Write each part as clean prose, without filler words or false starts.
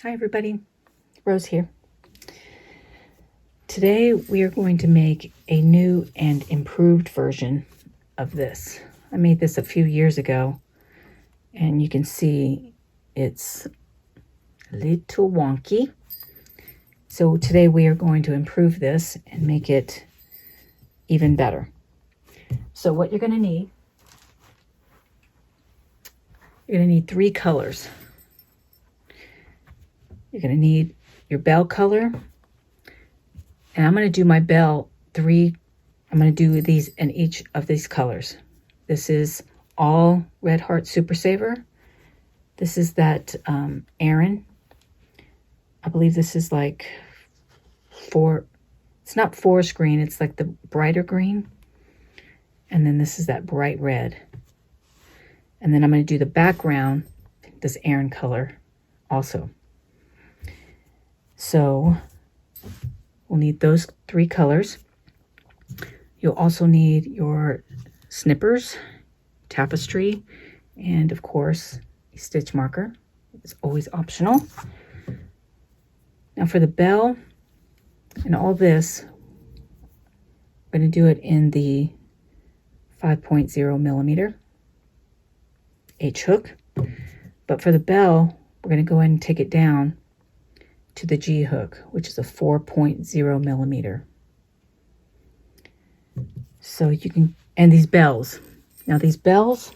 Hi everybody, Rose here. Today we are going to make a new and improved version of this. I made this a few years ago and you can see it's a little wonky. So today we are going to improve this and make it even better. So what you're going to need, three colors. You're going to need your bell color, and I'm going to do my bell I'm going to do these in each of these colors. This is all Red Heart Super Saver. This is that Aran. I believe this is like it's not forest green, it's like the brighter green. And then this is that bright red. And then I'm going to do the background, this Aran color also. So we'll need those three colors. You'll also need your snippers, tapestry, and of course a stitch marker. It's always optional. Now for the bell and all this, I'm going to do it in the 5.0 millimeter H hook. But for the bell, we're going to go ahead and take it down to the G hook, which is a 4.0 millimeter. So you can, and these bells. Now these bells,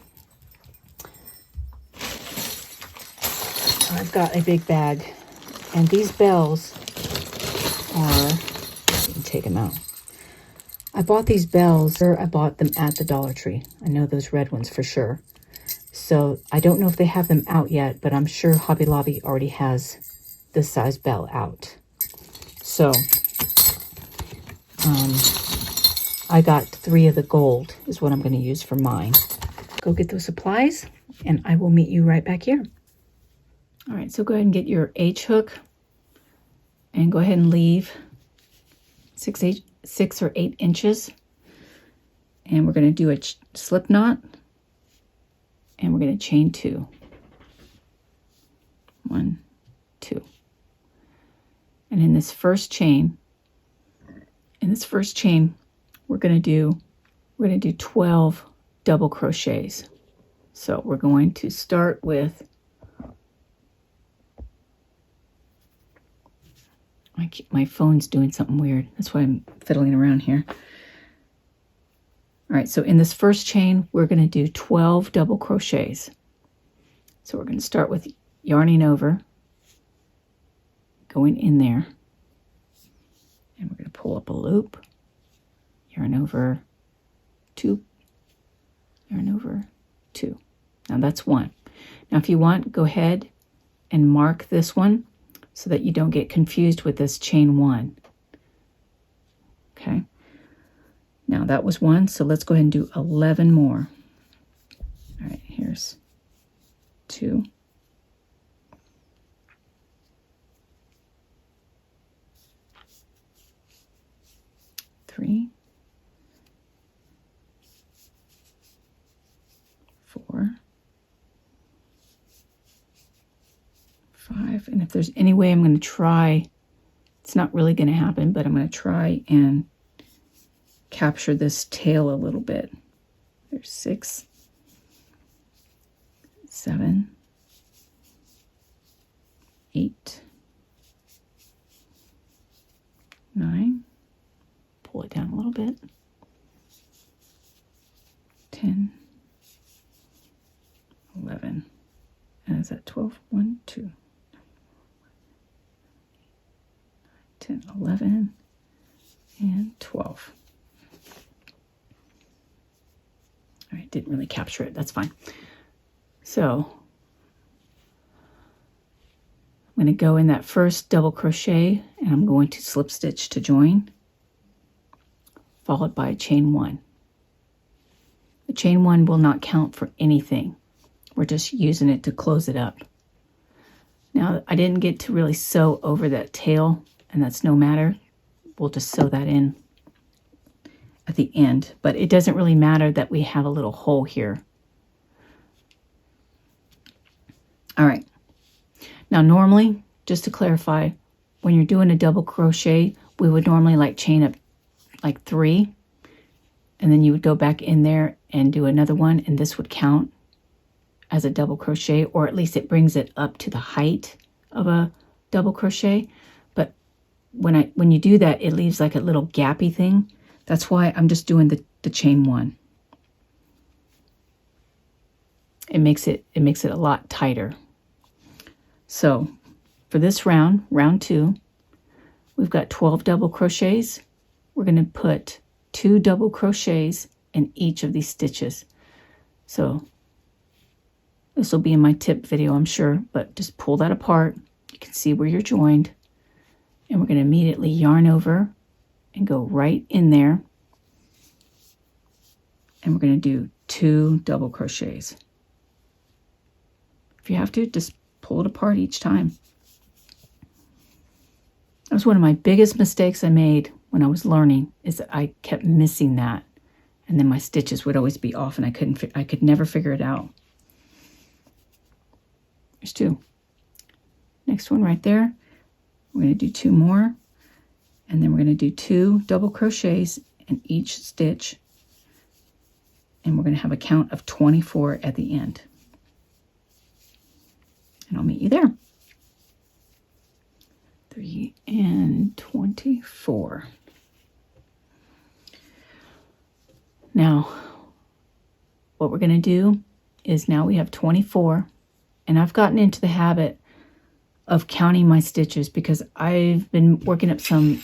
I've got a big bag, and these bells are, you can take them out. I bought these bells, I bought them at the Dollar Tree. I know those red ones for sure. So I don't know if they have them out yet, but I'm sure Hobby Lobby already has this size bell out. So I got 3 of the gold is what I'm going to use for mine. Go get those supplies and I will meet you right back here. All right, so go ahead and get your H hook and go ahead and leave 6 or 8 inches. And we're going to do a slip knot, and we're going to chain 2. 1, 2. And in this first chain, we're going to do 12 double crochets. So we're going to start with, my phone's doing something weird. That's why I'm fiddling around here. All right, so in this first chain, we're going to do 12 double crochets. So we're going to start with yarning over, going in there, and we're going to pull up a loop, yarn over 2, yarn over 2. Now that's 1. Now if you want, go ahead and mark this one so that you don't get confused with this chain 1. Okay. Now that was 1, so let's go ahead and do 11 more. All right, here's 2. 3, 4, 5, and if there's any way I'm going to try, it's not really going to happen, but I'm going to try and capture this tail a little bit. There's 6, 7, 8, 9, pull it down a little bit, 10, 11, and is that 12? 1, 2, 10, 11, and 12. All right, didn't really capture it. That's fine. So I'm going to go in that first double crochet, and I'm going to slip stitch to join, followed by a chain 1. The chain 1 will not count for anything. We're just using it to close it up. Now, I didn't get to really sew over that tail, and that's no matter. We'll just sew that in at the end, but it doesn't really matter that we have a little hole here. All right. Now, normally just to clarify, when you're doing a double crochet, we would normally like chain up like 3, and then you would go back in there and do another one, and this would count as a double crochet, or at least it brings it up to the height of a double crochet. But when you do that, it leaves like a little gappy thing. That's why I'm just doing the chain 1. It makes it a lot tighter. So for this round 2, we've got 12 double crochets. We're going to put 2 double crochets in each of these stitches. So this will be in my tip video, I'm sure, but just pull that apart. You can see where you're joined. And we're going to immediately yarn over and go right in there. And we're going to do 2 double crochets. If you have to, just pull it apart each time. That was one of my biggest mistakes I made when I was learning, is that I kept missing that. And then my stitches would always be off, and I could never figure it out. There's 2. Next one right there. We're going to do 2 more, and then we're going to do 2 double crochets in each stitch, and we're going to have a count of 24 at the end. And I'll meet you there. 3 and 24. Now, what we're going to do is, now we have 24, and I've gotten into the habit of counting my stitches because I've been working up some,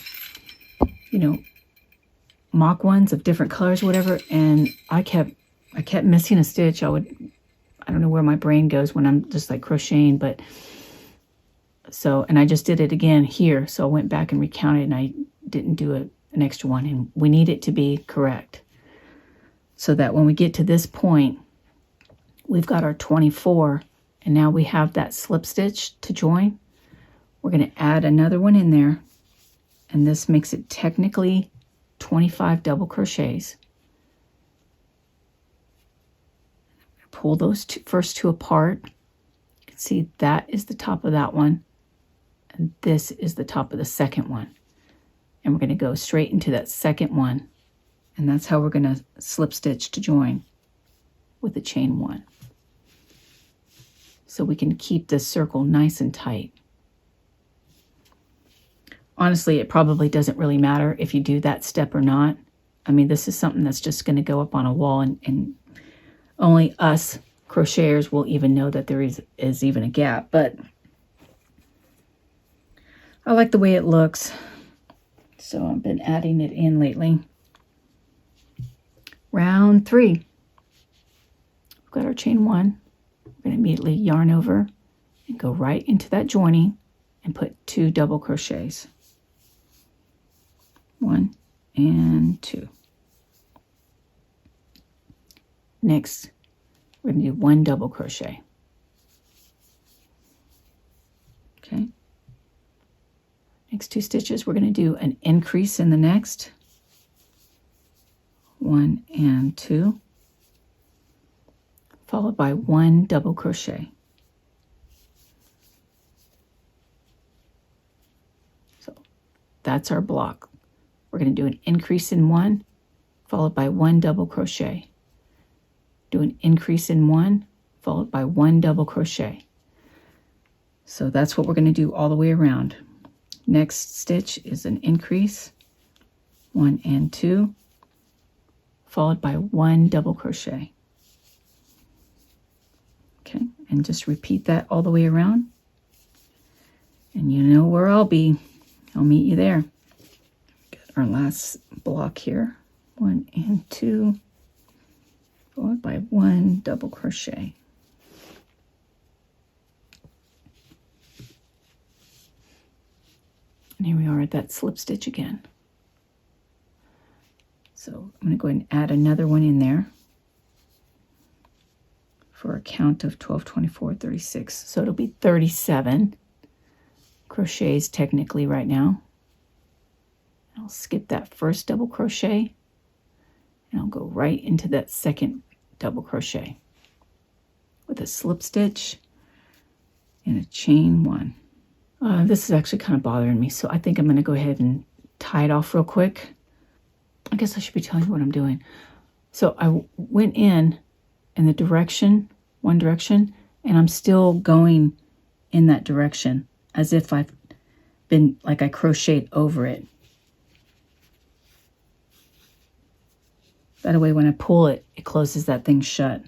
mock ones of different colors or whatever, and I kept missing a stitch. I don't know where my brain goes when I'm just like crocheting, but and I just did it again here. So I went back and recounted, and I didn't do an extra one, and we need it to be correct so that when we get to this point, we've got our 24, and now we have that slip stitch to join. We're going to add another one in there, and this makes it technically 25 double crochets. Pull those first two apart. You can see that is the top of that one, and this is the top of the second one. And we're going to go straight into that second one, and that's how we're going to slip stitch to join with the chain 1. So we can keep this circle nice and tight. Honestly, it probably doesn't really matter if you do that step or not. I mean, this is something that's just going to go up on a wall, and only us crocheters will even know that there is even a gap. But I like the way it looks, so I've been adding it in lately. Round 3. We've got our chain 1. We're going to immediately yarn over and go right into that joining and put 2 double crochets. 1 and 2. Next, we're going to do 1 double crochet. Okay. Next 2 stitches, we're going to do an increase in the next. 1 and 2. Followed by 1 double crochet. So that's our block. We're going to do an increase in 1, followed by 1 double crochet. Do an increase in 1, followed by 1 double crochet. So that's what we're going to do all the way around. Next stitch is an increase, 1 and 2, followed by 1 double crochet. Okay, and just repeat that all the way around. And you know where I'll be. I'll meet you there. Got our last block here, 1 and 2, followed by 1 double crochet. And here we are at that slip stitch again. So I'm going to go ahead and add another one in there for a count of 12, 24, 36. So it'll be 37 crochets technically right now. I'll skip that first double crochet, and I'll go right into that second double crochet with a slip stitch and a chain 1. This is actually kind of bothering me, so I think I'm going to go ahead and tie it off real quick. I guess I should be telling you what I'm doing. So I went in the direction, one direction, and I'm still going in that direction as if I've been, like I crocheted over it. That way when I pull it, it closes that thing shut.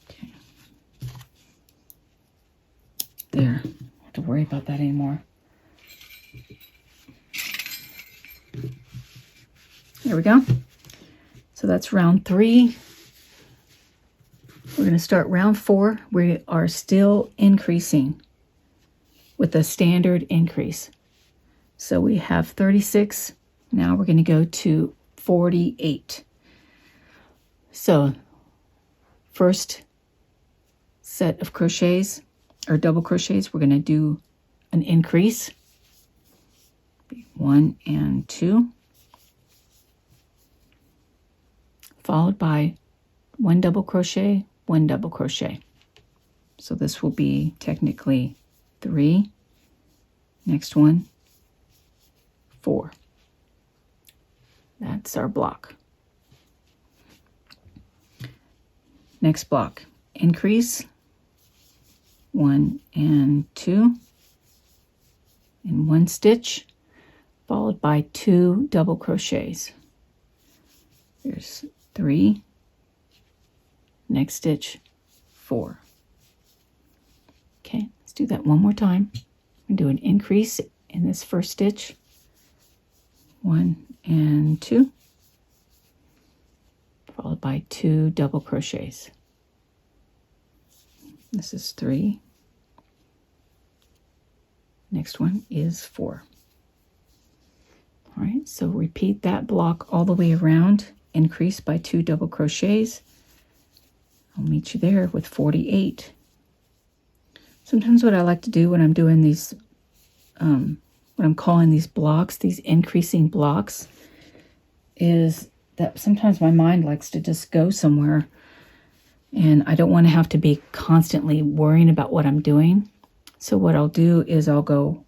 Okay. There. I don't have to worry about that anymore. There we go. So that's round 3. We're going to start round 4. We are still increasing with a standard increase. So we have 36. Now we're going to go to 48. So first set of crochets or double crochets, we're going to do an increase. 1 and 2. Followed by 1 double crochet, 1 double crochet. So this will be technically 3. Next one, 4. That's our block. Next block, increase, 1 and 2 in 1 stitch, followed by 2 double crochets. Here's 3, next stitch, 4. Okay, let's do that one more time. I'm going to do an increase in this first stitch, 1 and 2, followed by 2 double crochets. This is 3. Next one is 4. All right, so repeat that block all the way around. Increase by 2 double crochets. I'll meet you there with 48. Sometimes what I like to do when I'm doing these, what I'm calling these blocks, these increasing blocks, is that sometimes my mind likes to just go somewhere, and I don't want to have to be constantly worrying about what I'm doing. So what I'll do is I'll go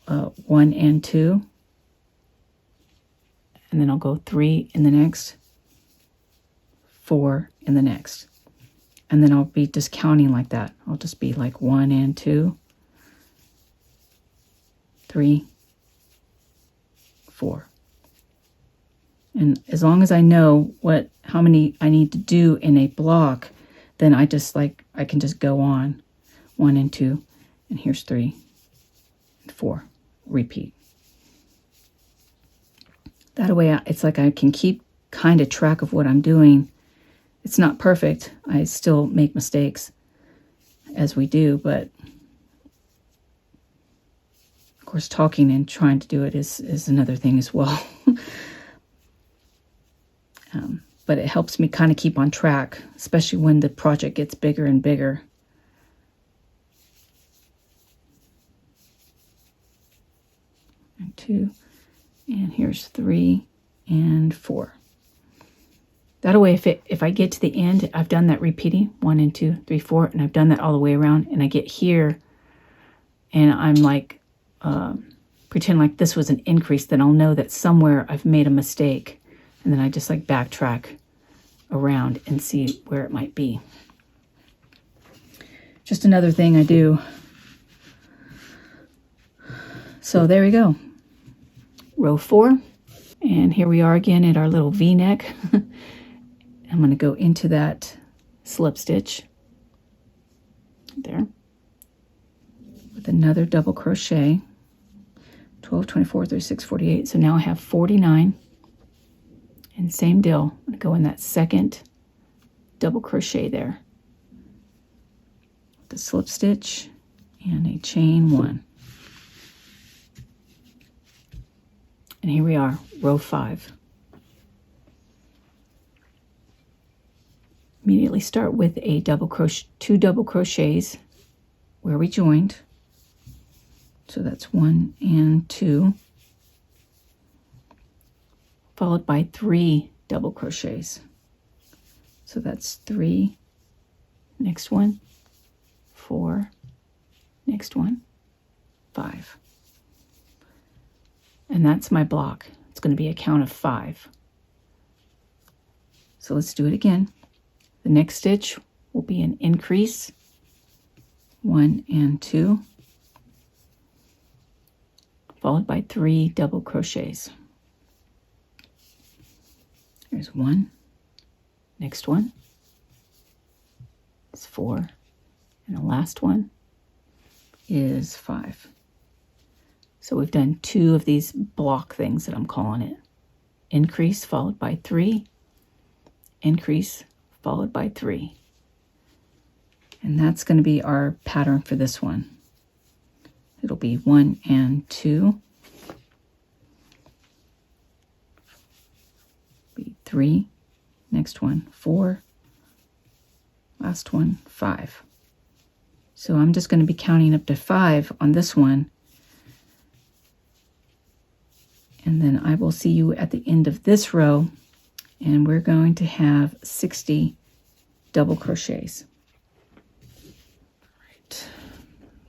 1 and 2, and then I'll go 3 in the next, 4 in the next. And then I'll be just counting like that. I'll just be like 1 and 2, 3, 4. And as long as I know how many I need to do in a block, then I can just go on 1 and 2, and here's 3 and 4. Repeat. That way it's like I can keep kind of track of what I'm doing. It's not perfect. I still make mistakes as we do, but of course talking and trying to do it is another thing as well. But it helps me kind of keep on track, especially when the project gets bigger and bigger. And 2, and here's 3 and 4. That way, if I get to the end, I've done that repeating 1 and 2, 3, 4, and I've done that all the way around, and I get here, and I'm like, pretend like this was an increase, then I'll know that somewhere I've made a mistake, and then I just like backtrack around and see where it might be. Just another thing I do. So there we go. Row 4, and here we are again at our little V-neck. I'm going to go into that slip stitch there with another double crochet, 12, 24, 36, 48. So now I have 49, and same deal. I'm going to go in that second double crochet there, the slip stitch and a chain 1. And here we are, row 5. Immediately start with a double crochet, 2 double crochets where we joined. So that's 1 and 2. followed by 3 double crochets. So that's 3, next one, 4, next one, 5. And that's my block. It's going to be a count of 5. So let's do it again. The next stitch will be an increase, 1 and 2, followed by 3 double crochets. There's 1, next one is 4, and the last one is 5. So we've done 2 of these block things that I'm calling it. Increase followed by 3, increase followed by 3. And that's going to be our pattern for this one. It'll be 1 and 2, be 3, next one 4, last one 5. So I'm just going to be counting up to 5 on this one, and then I will see you at the end of this row, and we're going to have 60 double crochets. Right,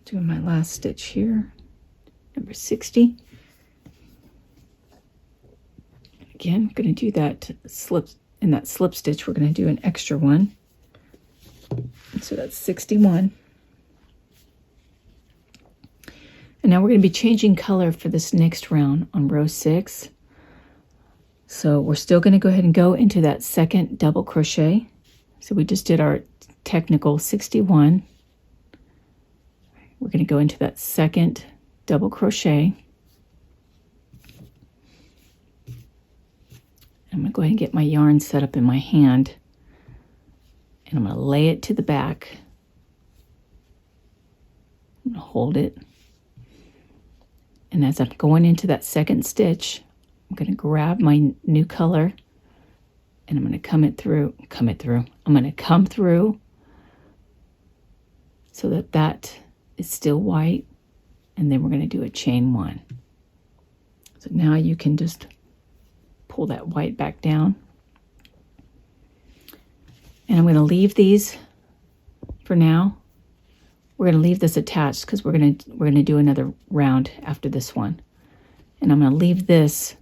doing my last stitch here, number 60. Again, I'm going to do that slip. In that slip stitch, we're going to do an extra one. So that's 61. And now we're going to be changing color for this next round on row 6. So we're still going to go ahead and go into that second double crochet. So we just did our technical 61. We're going to go into that second double crochet. I'm going to go ahead and get my yarn set up in my hand, and I'm going to lay it to the back. I'm going to hold it. And as I'm going into that second stitch, I'm going to grab my new color, and I'm going to come through. I'm going to come through so that that is still white, and then we're going to do a chain 1. So now you can just pull that white back down. And I'm going to leave these for now. We're going to leave this attached because we're going to do another round after this one. And I'm going to leave this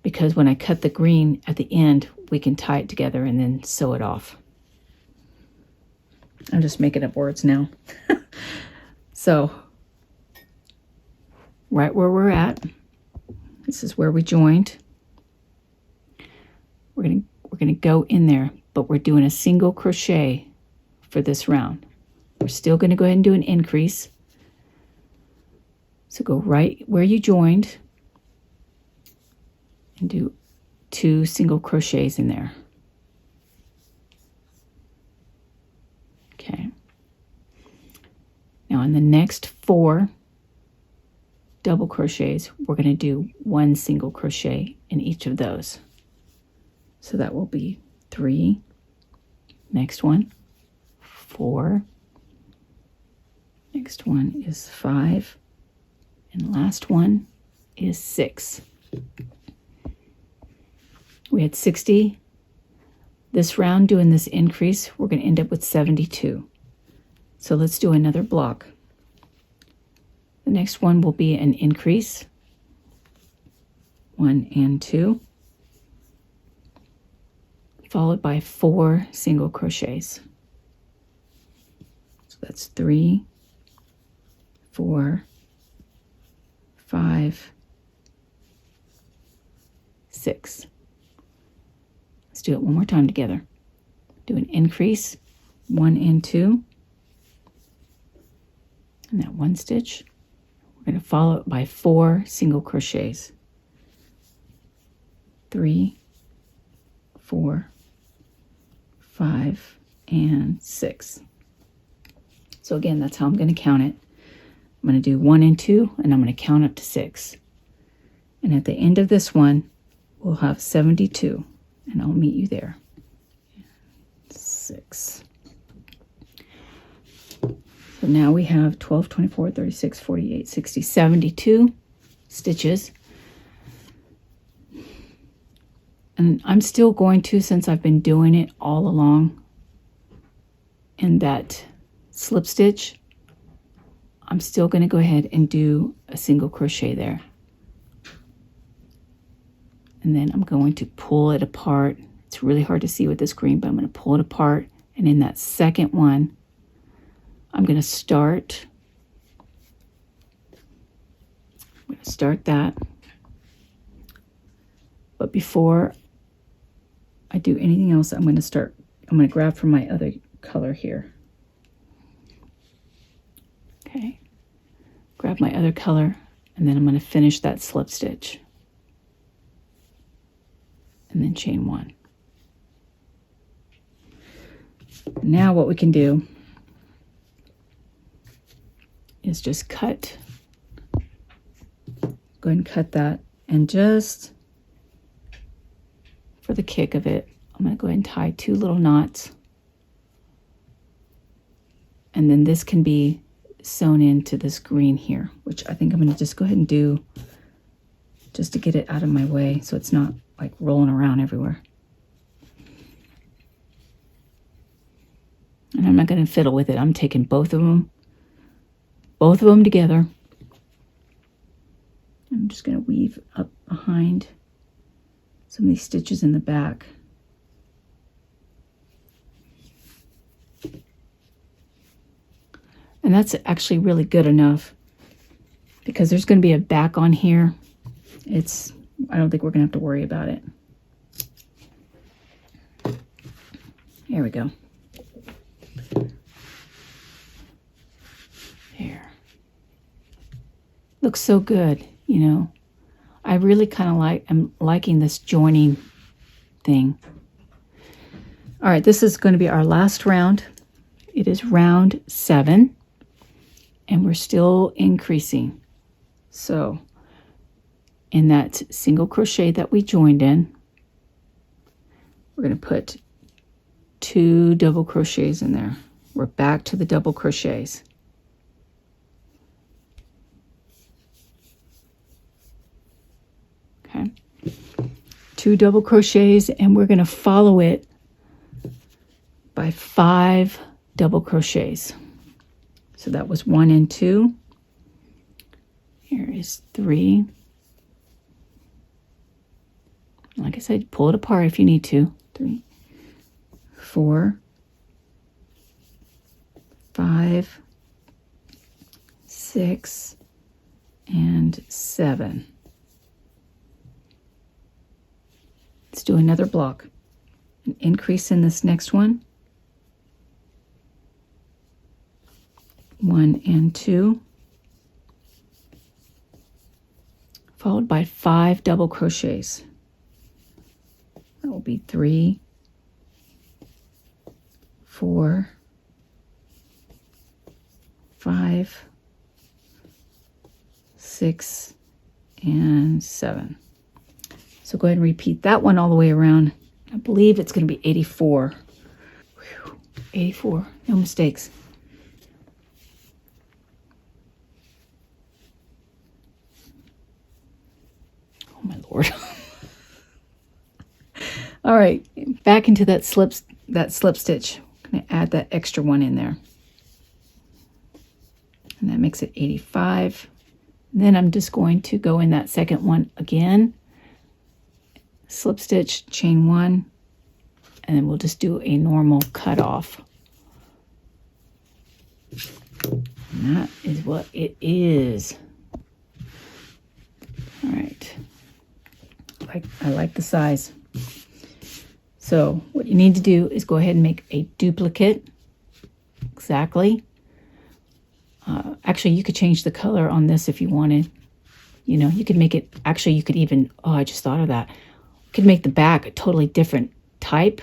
because when I cut the green at the end, we can tie it together and then sew it off. I'm just making up words now. So, right where we're at, this is where we joined. We're going to go in there, but we're doing a single crochet for this round. We're still going to go ahead and do an increase. So go right where you joined and do 2 single crochets in there. Okay. Now in the next 4 double crochets, we're going to do 1 single crochet in each of those. So that will be 3, next one, 4, next one is 5, and last one is 6. We had 60. This round doing this increase, we're going to end up with 72. So let's do another block. The next one will be an increase, 1 and 2, followed by 4 single crochets. So that's 3, 4, 5, 6. Let's do it one more time together. Do an increase, 1 and 2, and that 1 stitch. We're going to follow it by 4 single crochets. 3, 4, 5, and 6. So again, that's how I'm going to count it. I'm going to do 1 and 2, and I'm going to count up to 6. And at the end of this one, we'll have 72, and I'll meet you there. 6. So now we have 12, 24, 36, 48, 60, 72 stitches. And I'm still going to, since I've been doing it all along in that slip stitch, I'm still going to go ahead and do a single crochet there. And then I'm going to pull it apart. It's really hard to see with this green, but I'm going to pull it apart. And in that second one, I'm going to start that. But before I do anything else, I'm going to grab from my other color here. Okay. Grab my other color, and then I'm going to finish that slip stitch. And then chain one. Now what we can do is just cut. Go ahead and cut that, and just for the kick of it, I'm going to go ahead and tie 2 little knots. And then this can be sewn into this green here, which I think I'm going to just go ahead and do just to get it out of my way so it's not like rolling around everywhere. And I'm not going to fiddle with it. I'm taking both of them together. I'm just going to weave up behind some of these stitches in the back. And that's actually really good enough because there's going to be a back on here. I don't think we're going to have to worry about it. Here we go. There. Looks so good, you know. I really kind of I'm liking this joining thing. All right, this is going to be our last round. It is round 7, and we're still increasing. So in that single crochet that we joined in, we're going to put 2 double crochets in there. We're back to the double crochets. Okay. 2 double crochets, and we're going to follow it by 5 double crochets. So that was 1 and 2. Here is 3. Like I said, pull it apart if you need to. 3, 4, 5, 6, and 7. Let's do another block. An increase in this next one. 1 and 2. Followed by 5 double crochets. That will be 3, 4, 5, 6, and 7. So go ahead and repeat that one all the way around. I believe it's going to be 84. Whew, 84, no mistakes. Oh my Lord. All right, back into that slip stitch. I'm going to add that extra one in there. And that makes it 85. And then I'm just going to go in that second one again. Slip stitch, chain 1, and then we'll just do a normal cut off. And that is what it is. All right. I like the size. So what you need to do is go ahead and make a duplicate. Exactly. Actually, you could change the color on this if you wanted. You know, you could make it, actually you could even, oh, I just thought of that. You could make the back a totally different type,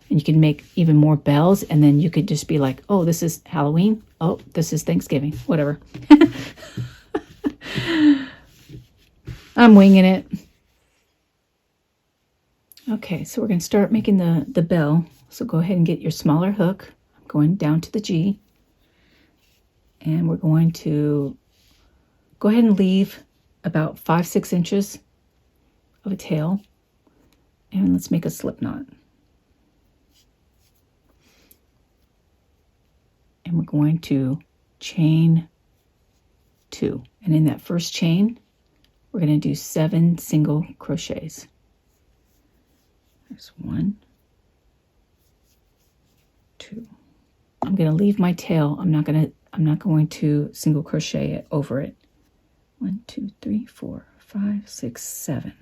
and you can make even more bells, and then you could just be like, oh, this is Halloween. Oh, this is Thanksgiving, whatever. I'm winging it. Okay, so we're going to start making the bell. So go ahead and get your smaller hook. I'm going down to the G. And we're going to go ahead and leave about 5-6 inches of a tail. And let's make a slip knot. And we're going to chain 2. And in that first chain, we're going to do 7 single crochets. There's 1, 2. I'm going to leave my tail. I'm not going to single crochet it over it. 1, 2, 3, 4, 5, 6, 7.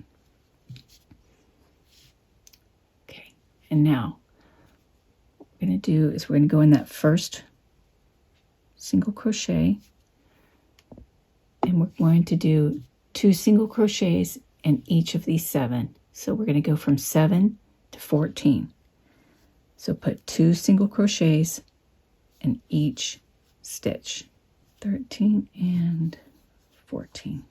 Okay, and now what we're going to do is we're going to go in that first single crochet, and we're going to do 2 single crochets in each of these 7. So we're going to go from 7 to 14. So put 2 single crochets in each stitch. 13 and 14.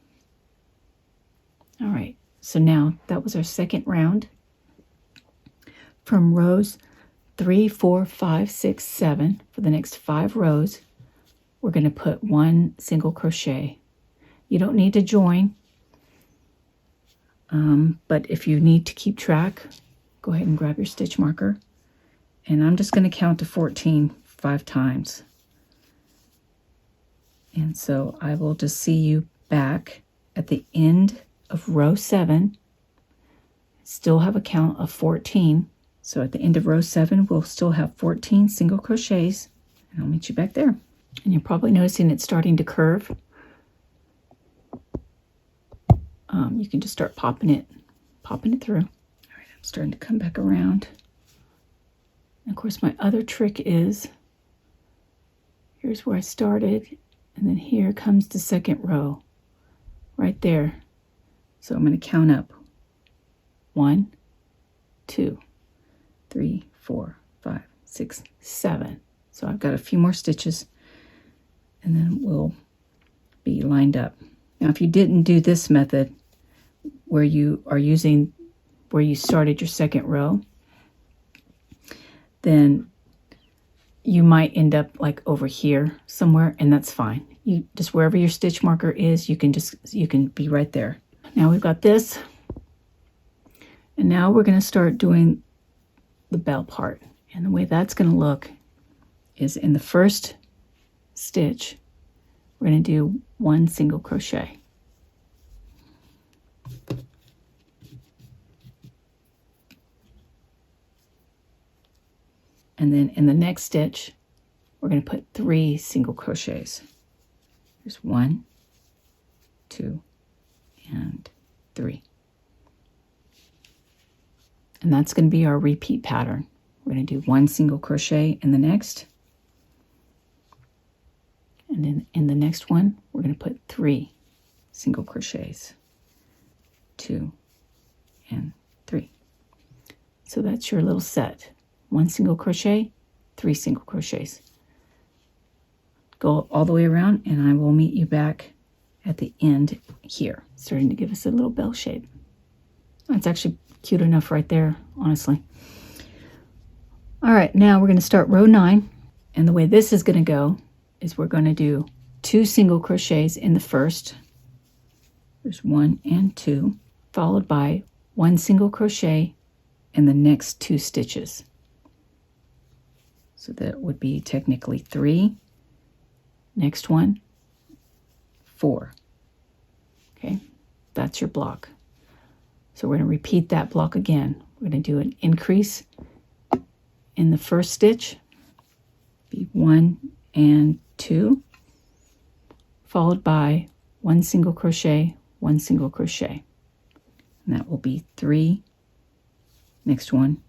All right, so now that was our second round. From rows 3, 4, 5, 6, 7, for the next 5 rows, we're going to put 1 single crochet. You don't need to join, but if you need to keep track, go ahead and grab your stitch marker. And I'm just going to count to 14 5 times. And so I will just see you back at the end of row 7. Still have a count of 14. So at the end of row 7, we'll still have 14 single crochets. And I'll meet you back there. And you're probably noticing it's starting to curve. You can just start popping it through. All right, I'm starting to come back around. And of course, my other trick is, here's where I started, and then here comes the second row, right there. So I'm going to count up 1, 2, 3, 4, 5, 6, 7. So I've got a few more stitches, and then we'll be lined up. Now, if you didn't do this method, where you started your second row, then you might end up like over here somewhere, and that's fine. You just, wherever your stitch marker is, you can be right there. Now we've got this, and now we're going to start doing the bell part. And the way that's going to look is in the first stitch, we're going to do 1 single crochet. And then in the next stitch, we're going to put 3 single crochets. There's 1, 2, and 3. And that's going to be our repeat pattern. We're going to do 1 single crochet in the next. And then in the next one, we're going to put 3 single crochets. 2 and 3. So that's your little set. 1 single crochet, 3 single crochets. Go all the way around, and I will meet you back at the end here. Starting to give us a little bell shape. That's actually cute enough right there, honestly. All right, now we're going to start row 9. And the way this is going to go is we're going to do 2 single crochets in the first. There's 1 and 2, followed by 1 single crochet in the next 2 stitches. So that would be technically 3. Next one, 4. Okay, that's your block. So we're going to repeat that block again. We're going to do an increase in the first stitch, be 1 and 2, followed by 1 single crochet, 1 single crochet. And that will be 3. Next one,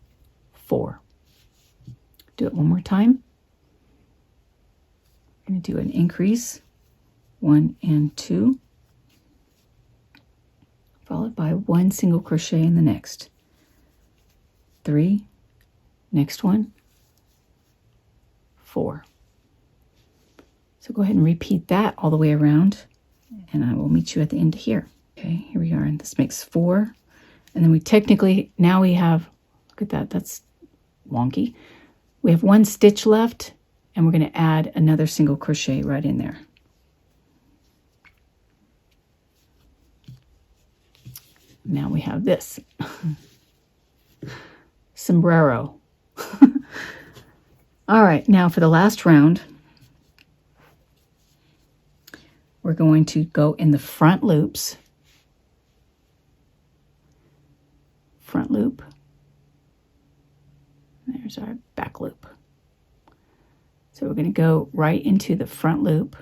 4. Do it one more time. I'm going to do an increase, 1 and 2, followed by 1 single crochet in the next. 3, next one, 4. So go ahead and repeat that all the way around, and I will meet you at the end here. Okay, here we are, and this makes 4. And then we technically, now we have, look at that, that's wonky. We have 1 stitch left, and we're going to add another single crochet right in there. Now we have this. sombrero. All right, now for the last round, we're going to go in the front loops. Front loop. There's our back loop. So we're going to go right into the front loop.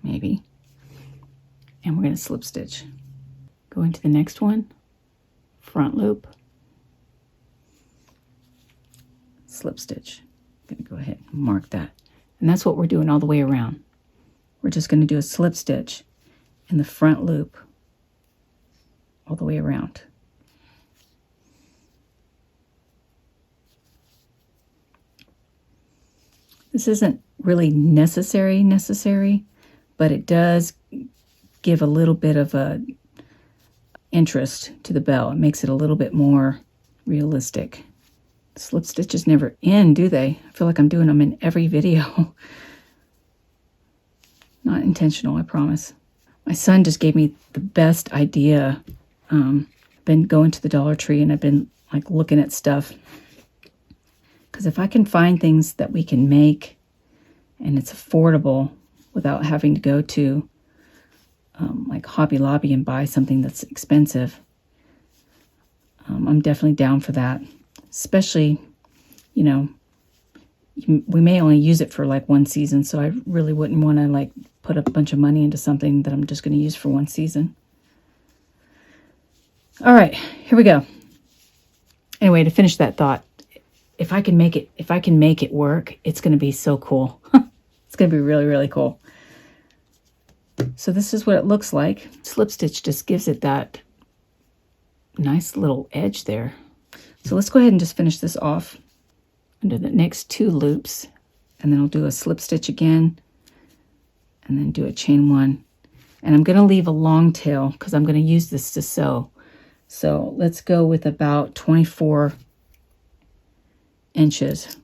Maybe. And we're going to slip stitch. Go into the next one. Front loop. Slip stitch. I'm going to go ahead and mark that. And that's what we're doing all the way around. We're just going to do a slip stitch in the front loop all the way around. This isn't really necessary, but it does give a little bit of a interest to the bell. It makes it a little bit more realistic. Slip stitches never end, do they? I feel like I'm doing them in every video. Not intentional, I promise. My son just gave me the best idea. I've been going to the Dollar Tree and I've been like looking at stuff. Because if I can find things that we can make and it's affordable without having to go to like Hobby Lobby and buy something that's expensive, I'm definitely down for that. Especially, you know, we may only use it for like one season, so I really wouldn't want to like put a bunch of money into something that I'm just going to use for one season. All right, here we go. Anyway, to finish that thought, if I can make it work, it's going to be so cool. It's going to be really, really cool. So this is what it looks like. Slip stitch just gives it that nice little edge there. So let's go ahead and just finish this off under the next two loops, and then I'll do a slip stitch again and then do a chain one. And I'm going to leave a long tail because I'm going to use this to sew. So let's go with about 24 inches.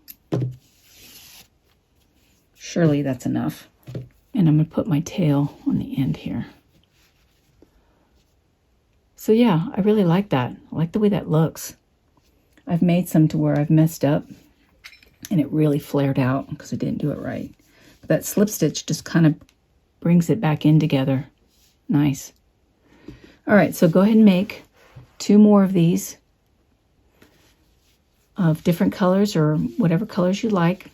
Surely that's enough. And I'm going to put my tail on the end here. So yeah, I really like that. I like the way that looks. I've made some to where I've messed up and it really flared out because I didn't do it right. But that slip stitch just kind of brings it back in together. Nice. All right, so go ahead and make 2 more of these of different colors or whatever colors you like,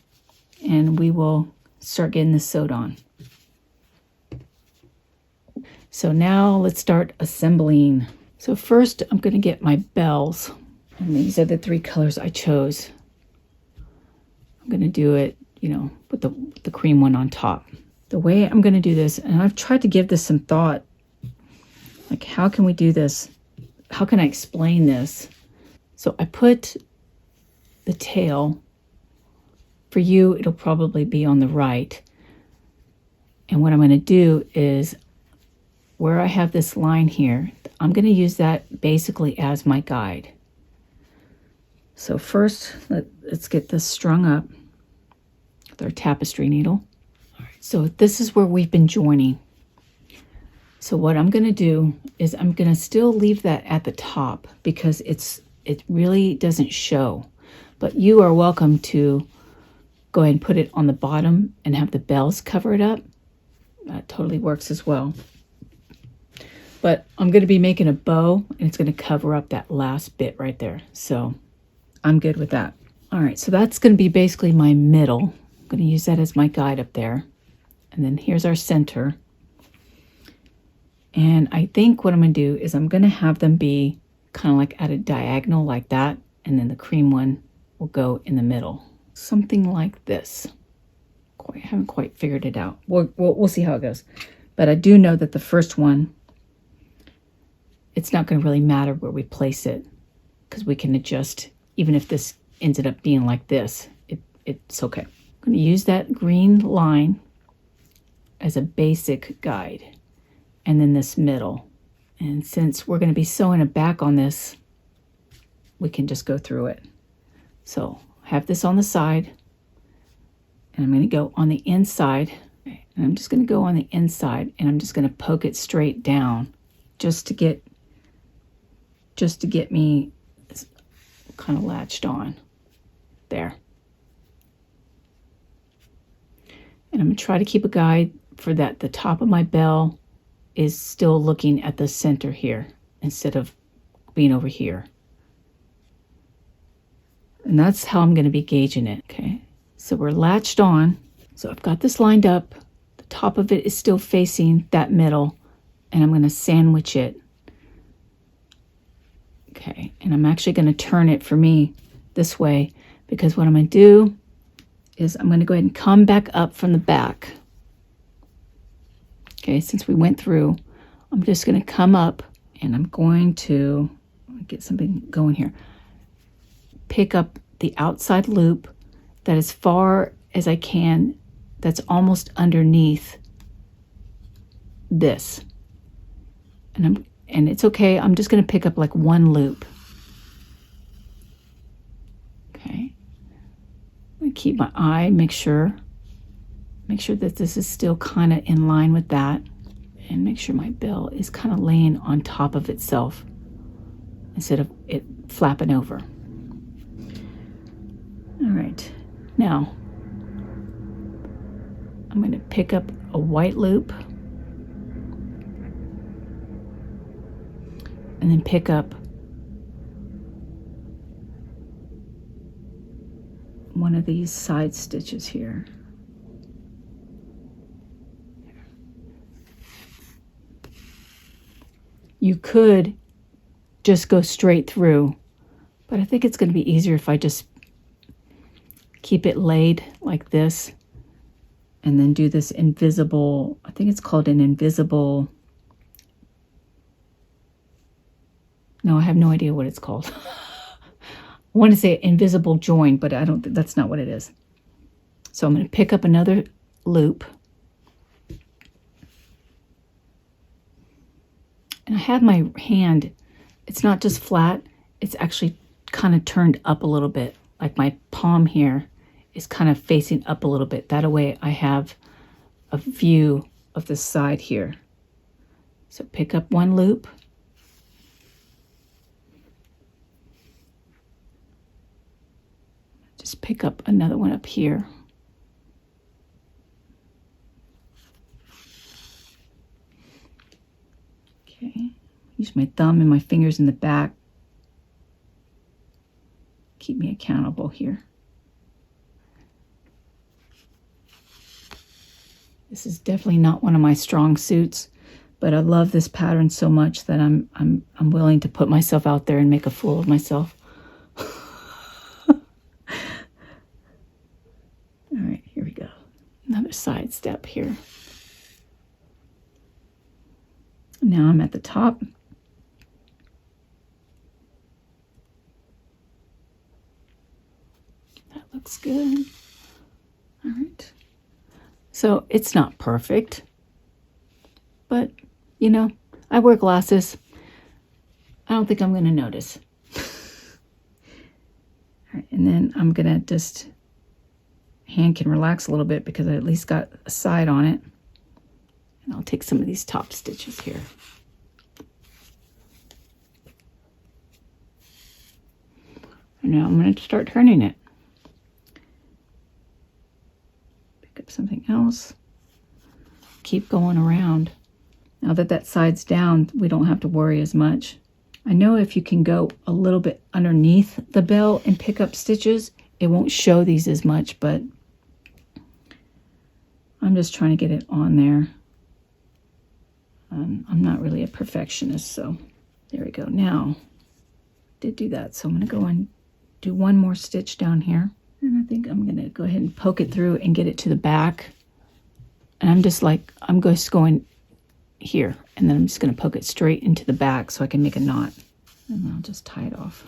and we will start getting this sewed on. So now let's start assembling. So first I'm going to get my bells. And these are the 3 colors I chose. I'm going to do it, you know, with the cream one on top. The way I'm going to do this, and I've tried to give this some thought, like how can we do this? How can I explain this? So I put the tail, for you it'll probably be on the right. And what I'm going to do is where I have this line here, I'm going to use that basically as my guide. So first, let's get this strung up with our tapestry needle. All right, so this is where we've been joining. So what I'm going to do is I'm going to still leave that at the top because it really doesn't show. But you are welcome to go ahead and put it on the bottom and have the bells cover it up. That totally works as well. But I'm going to be making a bow and it's going to cover up that last bit right there. So I'm good with that. All right, so that's going to be basically my middle. I'm going to use that as my guide up there. And then here's our center. And I think what I'm going to do is I'm going to have them be kind of like at a diagonal like that. And then the cream one will go in the middle. Something like this. I haven't quite figured it out. We'll see how it goes. But I do know that the first one, it's not going to really matter where we place it because we can adjust. Even if this ended up being like this, it's okay. I'm going to use that green line as a basic guide. And then this middle. And since we're going to be sewing a back on this, we can just go through it. So I have this on the side. And I'm going to go on the inside. And I'm just going to go on the inside. And I'm just going to poke it straight down just to get just to get me kind of latched on there. And I'm going to try to keep a guide for that. The top of my bell is still looking at the center here instead of being over here. And that's how I'm going to be gauging it. Okay, so we're latched on. So I've got this lined up. The top of it is still facing that middle, and I'm going to sandwich it. Okay, and I'm actually going to turn it for me this way, because what I'm going to do is I'm going to go ahead and come back up from the back. Okay, since we went through, I'm just going to come up, and I'm going to get something going here. Pick up the outside loop that as far as I can, that's almost underneath this. And it's okay, I'm just going to pick up like one loop. Okay. I'm going to keep my eye, make sure that this is still kind of in line with that, and make sure my bell is kind of laying on top of itself instead of it flapping over. All right, now I'm going to pick up a white loop and then pick up one of these side stitches here. You could just go straight through, but I think it's going to be easier if I just keep it laid like this and then do this invisible, I think it's called an invisible, no, I have no idea what it's called. I want to say invisible join, but I don't think that's not what it is. So I'm going to pick up another loop. And I have my hand, it's not just flat, it's actually kind of turned up a little bit. Like my palm here is kind of facing up a little bit. That way I have a view of the side here. So pick up one loop. Just pick up another one up here. Okay, use my thumb and my fingers in the back. Keep me accountable here. This is definitely not one of my strong suits, but I love this pattern so much that I'm willing to put myself out there and make a fool of myself. All right, here we go. Another side step here. Now I'm at the top. That looks good. All right. So it's not perfect, but you know, I wear glasses. I don't think I'm going to notice. All right, and then I'm going to just, hand can relax a little bit because I at least got a side on it. And I'll take some of these top stitches here. And now I'm going to start turning it. Pick up something else. Keep going around. Now that that side's down, we don't have to worry as much. I know if you can go a little bit underneath the bell and pick up stitches, it won't show these as much, but I'm just trying to get it on there. I'm not really a perfectionist, so there we go. Now, did do that, so I'm going to go and do one more stitch down here. And I think I'm going to go ahead and poke it through and get it to the back. And I'm just going here, and then I'm just going to poke it straight into the back so I can make a knot. And I'll just tie it off.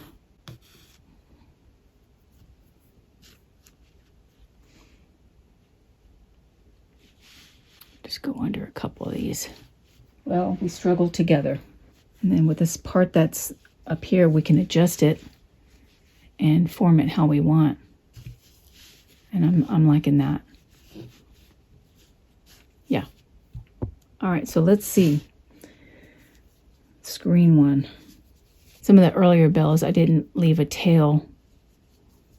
Just go under a couple of these. Well, we struggle together. And then with this part that's up here, we can adjust it and form it how we want. And I'm liking that. Yeah. All right, so let's see. Screen one. some of the earlier bells, I didn't leave a tail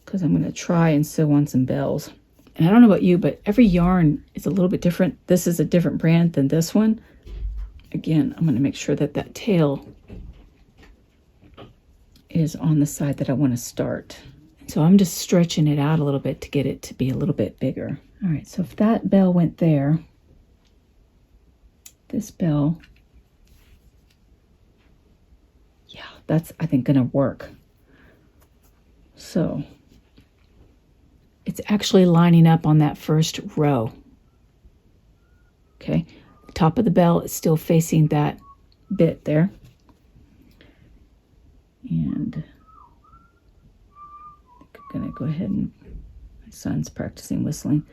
because I'm going to try and sew on some bells. And I don't know about you, but every yarn is a little bit different. This is a different brand than this one. Again, I'm going to make sure that that tail is on the side that I want to start. So I'm just stretching it out a little bit to get it to be a little bit bigger. All right, so if that bell went there, this bell, yeah, that's, I think, going to work. So it's actually lining up on that first row. Okay, the top of the bell is still facing that bit there. And I'm going to go ahead and, my son's practicing whistling.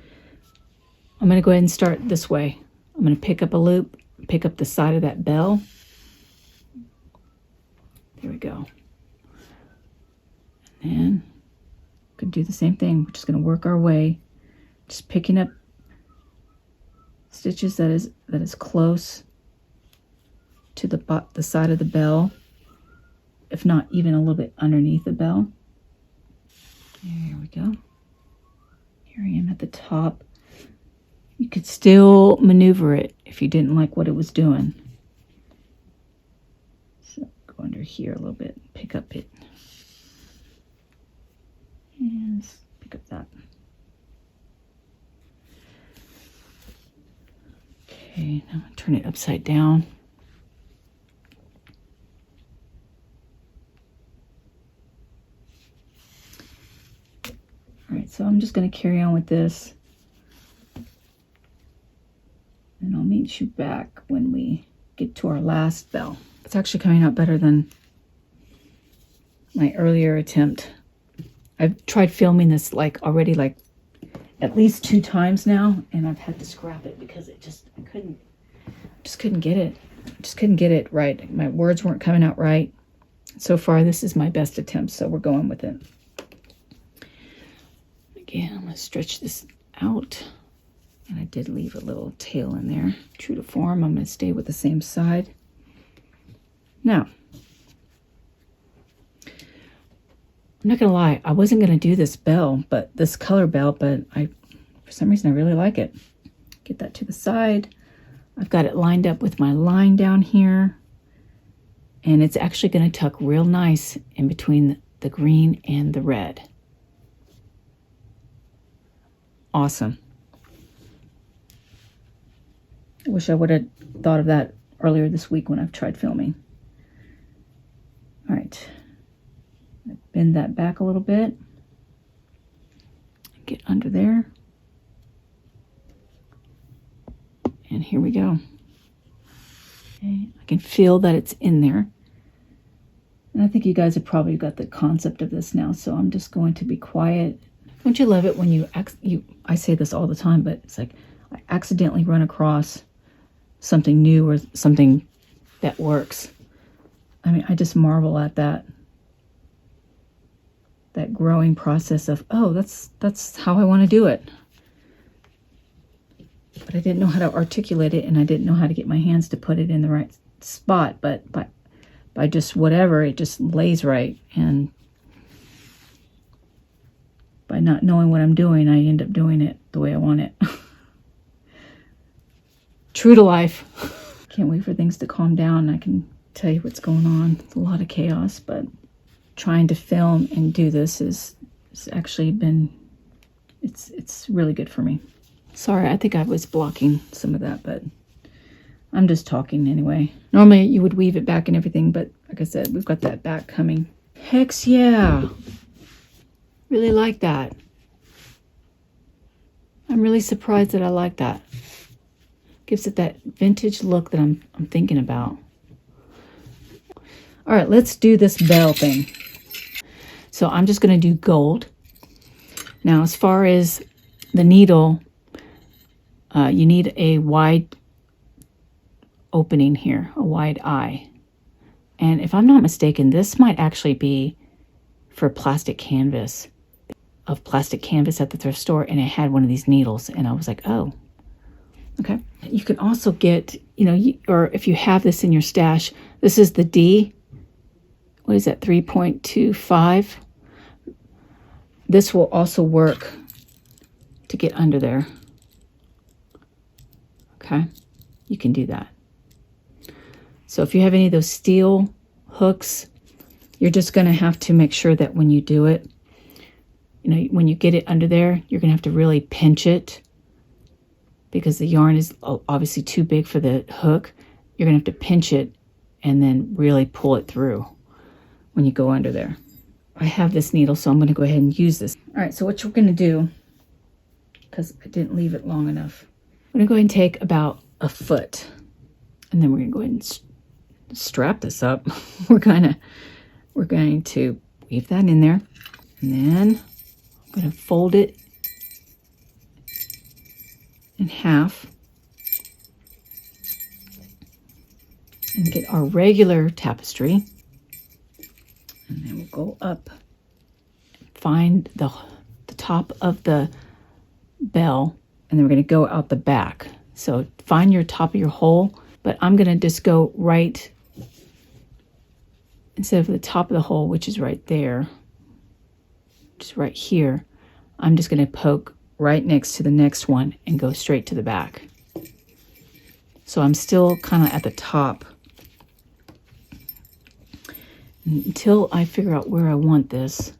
I'm going to go ahead and start this way. I'm going to pick up a loop, pick up the side of that bell. There we go. And then going to do the same thing. We're just going to work our way, just picking up stitches that is close to the side of the bell, if not even a little bit underneath the bell. There we go. Here I am at the top. You could still maneuver it if you didn't like what it was doing. So go under here a little bit, pick up it. And pick up that. Okay, now turn it upside down. All right, so I'm just going to carry on with this. And I'll meet you back when we get to our last bell. It's actually coming out better than my earlier attempt. I've tried filming this already at least 2 times now, and I've had to scrap it because I couldn't get it. I just couldn't get it right. My words weren't coming out right. So far, this is my best attempt, so we're going with it. Again, I'm going to stretch this out. And I did leave a little tail in there. True to form, I'm going to stay with the same side. Now, I'm not going to lie, I wasn't going to do this bell, but this color bell, but for some reason, I really like it. Get that to the side. I've got it lined up with my line down here. And it's actually going to tuck real nice in between the green and the red. Awesome. I wish I would have thought of that earlier this week when I've tried filming. All right. Bend that back a little bit. Get under there. And here we go. Okay, I can feel that it's in there. And I think you guys have probably got the concept of this now, so I'm just going to be quiet. Don't you love it when I say this all the time, but it's like I accidentally run across something new or something that works. I mean, I just marvel at that growing process of, oh, that's how I want to do it. But I didn't know how to articulate it, and I didn't know how to get my hands to put it in the right spot. But by just whatever, it just lays right. And by not knowing what I'm doing, I end up doing it the way I want it. True to life. Can't wait for things to calm down. I can tell you what's going on. It's a lot of chaos, but trying to film and do this is actually been, it's really good for me. Sorry, I think I was blocking some of that, but I'm just talking anyway. Normally you would weave it back and everything, but like I said, we've got that back coming. Hex yeah. Really like that. I'm really surprised that I like that. Gives it that vintage look that I'm thinking about. All right, let's do this bell thing. So I'm just going to do gold. Now, as far as the needle, you need a wide opening here, a wide eye. And if I'm not mistaken, this might actually be for plastic canvas, of plastic canvas at the thrift store, and it had one of these needles, and I was like, oh, okay. You can also get, or if you have this in your stash, this is the D what is that, 3.25. This will also work to get under there. Okay, you can do that. So if you have any of those steel hooks, you're just going to have to make sure that when you do it, you know, when you get it under there, you're going to have to really pinch it, because the yarn is obviously too big for the hook. You're going to have to pinch it and then really pull it through when you go under there. I have this needle, so I'm going to go ahead and use this. All right, so what you're going to do, because I didn't leave it long enough, I'm going to go ahead and take about a foot, and then we're going to go ahead and strap this up. we're going to weave that in there, and then I'm going to fold it in half and get our regular tapestry. And then we'll go up, find the top of the bell, and then we're going to go out the back. So find your top of your hole, but I'm going to just go right, instead of the top of the hole, which is right there, just right here, I'm just going to poke right next to the next one and go straight to the back. So I'm still kind of at the top until I figure out where I want this.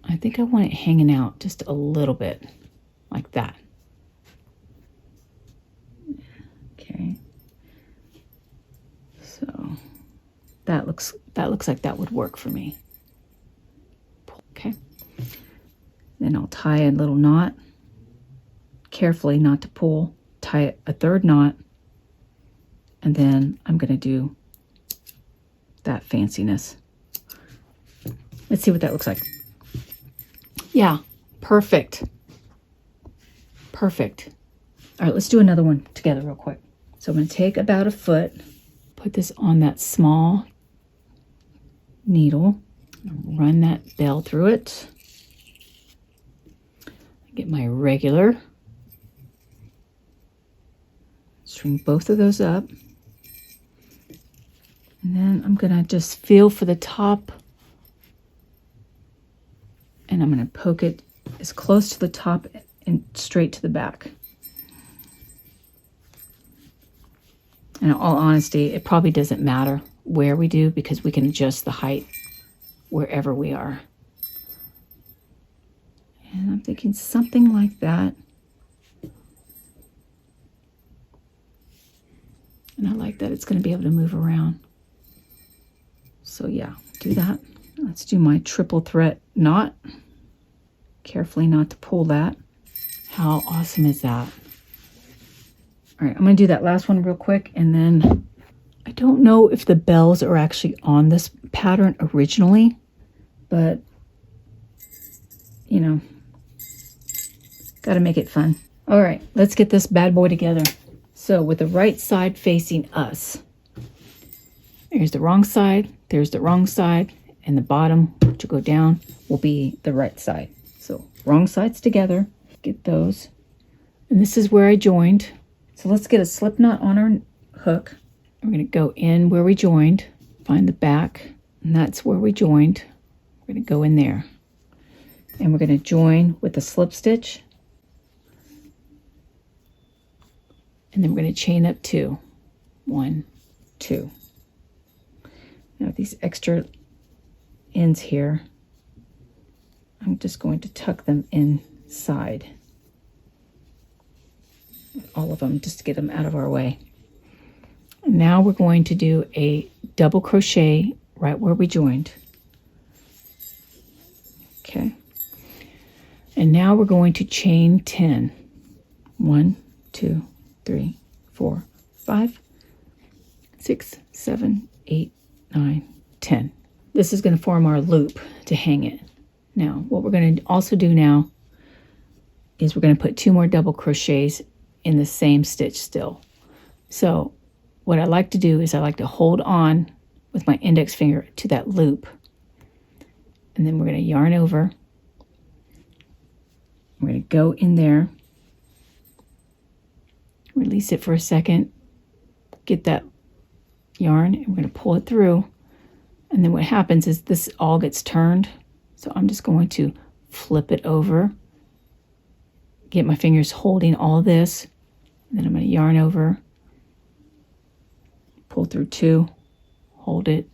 I think I want it hanging out just a little bit, like that. Okay. So that looks like that would work for me. Okay. Then I'll tie a little knot, carefully not to pull, tie a third knot, and then I'm going to do that fanciness. Let's see what that looks like. Yeah, perfect. Perfect. All right, let's do another one together real quick. So I'm going to take about a foot, put this on that small needle, run that bell through it, get my regular, string both of those up, and then I'm going to just feel for the top, and I'm going to poke it as close to the top and straight to the back. And in all honesty, it probably doesn't matter where we do, because we can adjust the height wherever we are. And I'm thinking something like that. And I like that it's going to be able to move around. So yeah, do that. Let's do my triple thread knot. Carefully not to pull that. How awesome is that? All right, I'm going to do that last one real quick, and then I don't know if the bells are actually on this pattern originally, but you know, got to make it fun. All right, let's get this bad boy together. So with the right side facing us, here's the wrong side, there's the wrong side, and the bottom, which will go down, will be the right side. So wrong sides together, get those. And this is where I joined. So let's get a slip knot on our hook. We're going to go in where we joined, find the back, and that's where we joined. We're going to go in there. And we're going to join with a slip stitch. And then we're going to chain up 2. 1, 2. Now these extra ends here, I'm just going to tuck them inside. All of them, just to get them out of our way. And now we're going to do a double crochet right where we joined. Okay. And now we're going to chain 10. 1, 2, 3, 4, 5, 6, 7, 8, 9, 10. This is going to form our loop to hang it. Now, what we're going to also do now is we're going to put 2 more double crochets in the same stitch still. So what I like to do is I like to hold on with my index finger to that loop, and then we're going to yarn over. We're going to go in there, release it for a second, get that yarn, and we're going to pull it through, And then what happens is this all gets turned. So I'm just going to flip it over, get my fingers holding all this, and then I'm going to yarn over, pull through 2, hold it,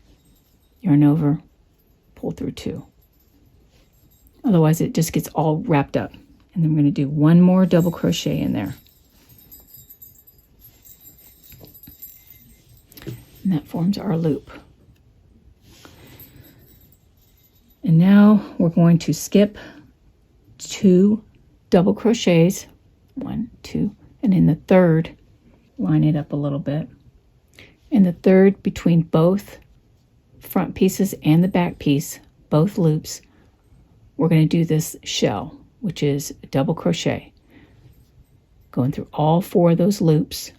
yarn over, pull through 2. Otherwise it just gets all wrapped up. And then we're going to do 1 more double crochet in there. And that forms our loop. And now we're going to skip 2 double crochets, 1, 2, and in the third, line it up a little bit. In the third, between both front pieces and the back piece, both loops, we're going to do this shell, which is a double crochet. Going through all 4 of those loops,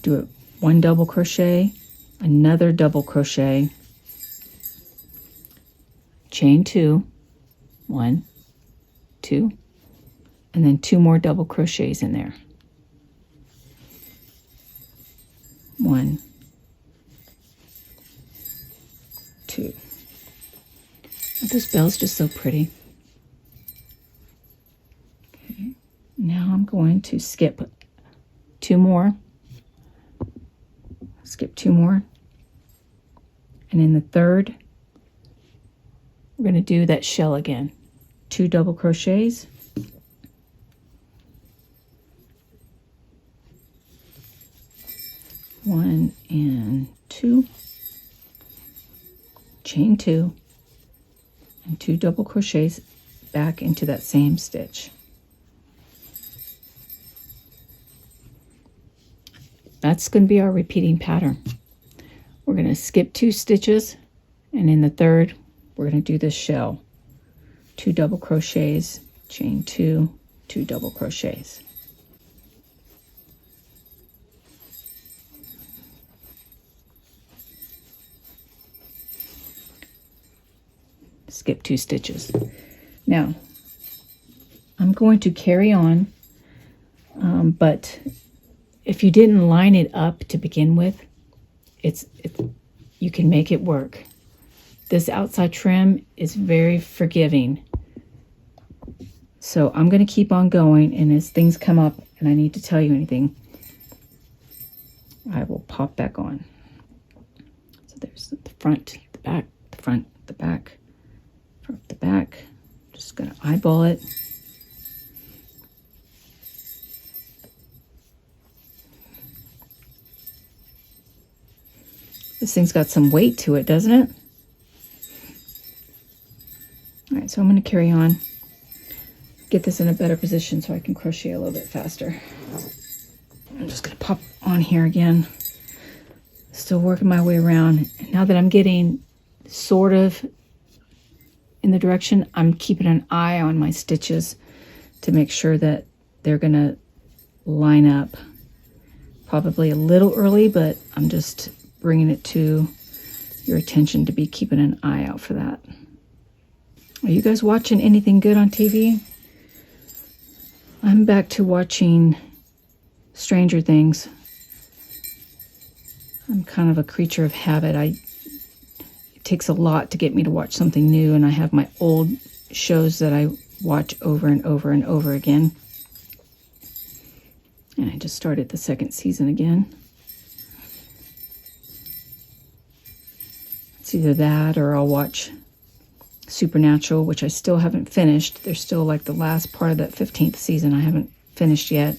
do it 1 double crochet, another double crochet, chain 2, 1, 2, and then 2 more double crochets in there. 1, 2. This bell's just so pretty. Okay. Now I'm going to skip 2 more. Skip 2 more. And in the third, we're going to do that shell again. 2 double crochets. One and 2. Chain 2. And 2 double crochets back into that same stitch. That's going to be our repeating pattern. We're going to skip 2 stitches, and in the third we're going to do this shell. 2 double crochets, chain 2, 2 double crochets. Skip 2 stitches. Now I'm going to carry on, but if you didn't line it up to begin with, you can make it work. This outside trim is very forgiving, so I'm going to keep on going, and as things come up and I need to tell you anything, I will pop back on. So there's the front, the back, the front, the back, front, the back. Just going to eyeball it. This thing's got some weight to it, doesn't it? All right, so I'm going to carry on, get this in a better position so I can crochet a little bit faster. I'm just going to pop on here again. Still working my way around. And now that I'm getting sort of in the direction, I'm keeping an eye on my stitches to make sure that they're going to line up. Probably a little early, but I'm just bringing it to your attention to be keeping an eye out for that. Are you guys watching anything good on TV? I'm back to watching Stranger Things. I'm kind of a creature of habit. It takes a lot to get me to watch something new, and I have my old shows that I watch over and over and over again. And I just started the 2nd season again. It's either that or I'll watch Supernatural, which I still haven't finished. There's still like the last part of that 15th season I haven't finished yet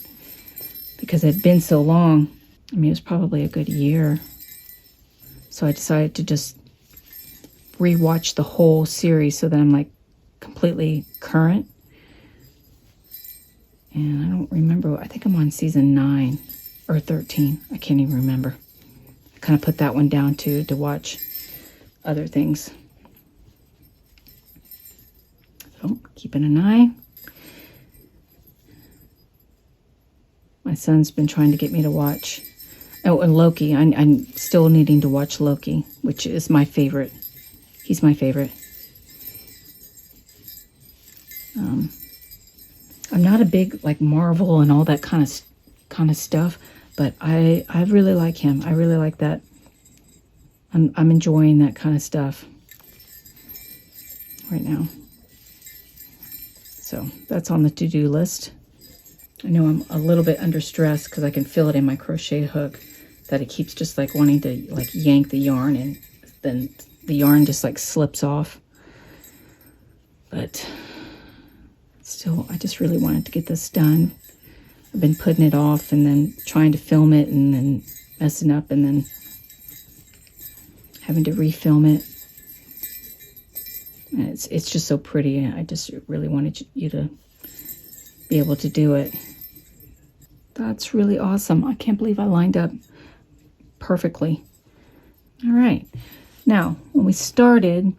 because it had been so long. I mean, it was probably a good year. So I decided to just rewatch the whole series so that I'm like completely current. And I don't remember. I think I'm on season 9 or 13. I can't even remember. I kind of put that one down too to watch other things. So keeping an eye. My son's been trying to get me to watch. Oh, and Loki. I'm still needing to watch Loki, which is my favorite. He's my favorite. I'm not a big like Marvel and all that kind of stuff, but I really like him. I really like that I'm enjoying that kind of stuff right now. So that's on the to-do list. I know I'm a little bit under stress because I can feel it in my crochet hook that it keeps just like wanting to like yank the yarn, and then the yarn just like slips off. But still, I just really wanted to get this done. I've been putting it off and then trying to film it and then messing up and then having to refilm it. And it's just so pretty. I just really wanted you to be able to do it. That's really awesome. I can't believe I lined up perfectly. All right. Now, when we started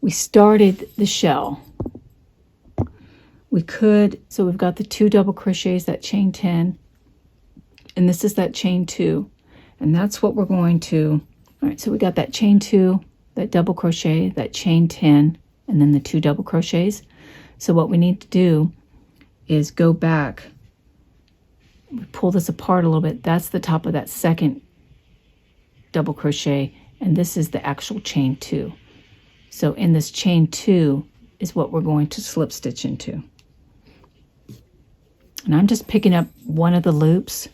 the shell. So we've got the 2 double crochets, that chain 10, and this is that chain 2. And that's what we're going to, all right, so we got that chain 2, that double crochet, that chain 10, and then the 2 double crochets. So what we need to do is go back, pull this apart a little bit. That's the top of that second double crochet, and this is the actual chain 2. So in this chain 2 is what we're going to slip stitch into. And I'm just picking up one of the loops,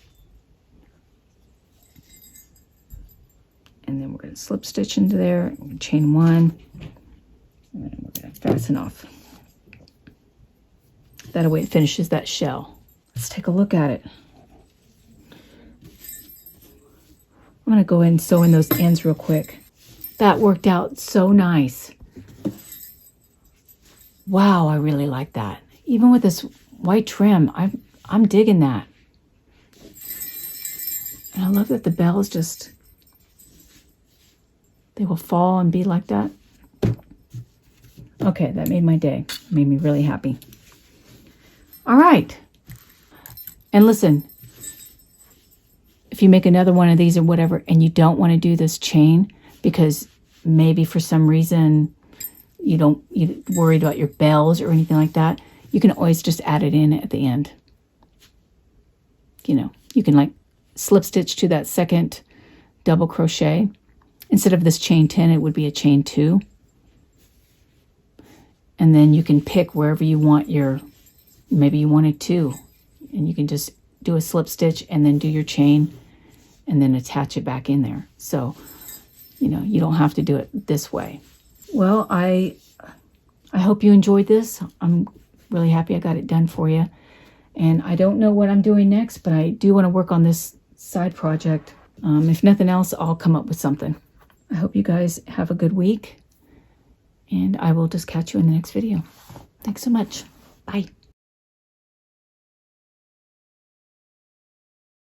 and then we're going to slip stitch into there, chain 1, and then we're going to fasten off. That way it finishes that shell. Let's take a look at it. I'm going to go in and sew in those ends real quick. That worked out so nice. Wow, I really like that. Even with this white trim, I'm digging that. And I love that the bells just, they will fall and be like that. Okay, that made my day. Made me really happy. All right. And listen, if you make another one of these or whatever, and you don't want to do this chain because maybe for some reason you're worried about your bells or anything like that, you can always just add it in at the end. You know, you can like slip stitch to that second double crochet. Instead of this chain 10, it would be a chain 2. And then you can pick wherever you want your, maybe you wanted 2, and you can just do a slip stitch and then do your chain and then attach it back in there. So, you know, you don't have to do it this way. Well, I hope you enjoyed this. I'm really happy I got it done for you. And I don't know what I'm doing next, but I do want to work on this side project. If nothing else, I'll come up with something. I hope you guys have a good week, and I will just catch you in the next video. Thanks so much. Bye.